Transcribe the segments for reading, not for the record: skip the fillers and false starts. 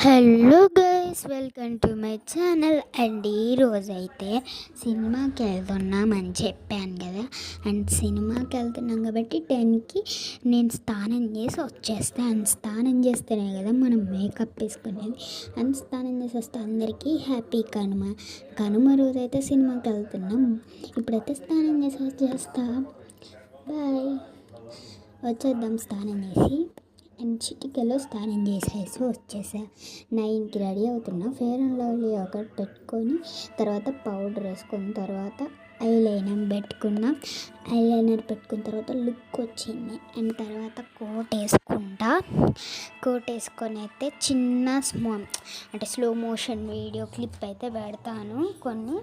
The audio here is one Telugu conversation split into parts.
Hello guys, welcome to my channel. And ఈరోజైతే సినిమాకి వెళ్తున్నామని చెప్పాను కదా. అండ్ సినిమాకి వెళ్తున్నాం కాబట్టి 10కి నేను స్నానం చేసి వచ్చేస్తాను. అండ్ స్నానం చేస్తేనే కదా మనం మేకప్ వేసుకునేది. అండ్ స్నానం చేసి వస్తే అందరికీ హ్యాపీ కనుమ రోజైతే సినిమాకి వెళ్తున్నాం. ఇప్పుడైతే స్నానం చేసి వచ్చేస్తా. బాయ్. వచ్చేద్దాం స్నానం చేసి. అండ్ చిటికెలో స్నానం చేసేసి వచ్చేసా. 9కి రెడీ అవుతున్నా. ఫేర్ అండ్ లవ్లీ ఒకటి పెట్టుకొని తర్వాత పౌడర్ వేసుకున్న తర్వాత ఐలైనర్ పెట్టుకున్న తర్వాత లుక్ వచ్చింది. అండ్ తర్వాత కోట్ వేసుకొని అయితే చిన్న స్లో మోషన్ వీడియో క్లిప్ అయితే పెడతాను, కొన్ని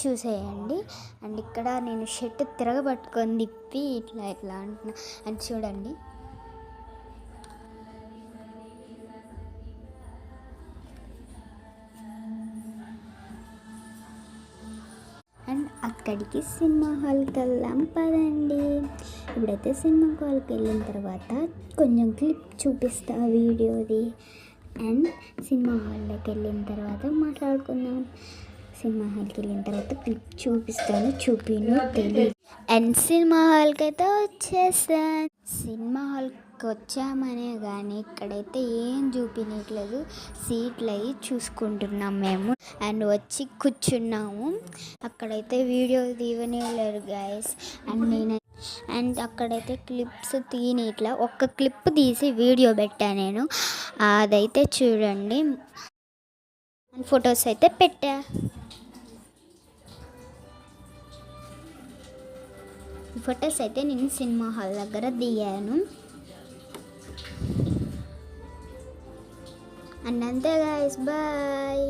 చూసేయండి. అండ్ ఇక్కడ నేను షర్ట్ తిరగబట్టుకొని తిప్పి ఇట్లా అంటున్నా. అండ్ చూడండి, అండ్ అక్కడికి సినిమా హాల్కి వెళ్దాం పదండి. ఇప్పుడైతే సినిమా హాల్కి వెళ్ళిన తర్వాత కొంచెం క్లిప్ చూపిస్తా వీడియోది. అండ్ సినిమా హాల్లోకి వెళ్ళిన తర్వాత మాట్లాడుకుందాం. సినిమా హాల్కి వెళ్ళిన తర్వాత క్లిప్ చూపిస్తాను, తెలియదు. అండ్ సినిమా హాల్కి అయితే వచ్చేసాను. సినిమా హాల్కి వచ్చామనే కానీ ఇక్కడైతే ఏం చూపించట్లేదు. సీట్లు అవి చూసుకుంటున్నాం మేము. అండ్ వచ్చి కూర్చున్నాము. అక్కడైతే వీడియో తీయనివ్వలేరు గైస్. అండ్ అక్కడైతే క్లిప్స్ తీయనిట్లా. ఒక్క క్లిప్ తీసి వీడియో పెట్టా నేను, అదైతే చూడండి. అండ్ ఫొటోస్ అయితే పెట్టా. ఫొటోస్ అయితే నేను సినిమా హాల్ దగ్గర దిగాను. అండ్ అంతే గైస్, బాయ్.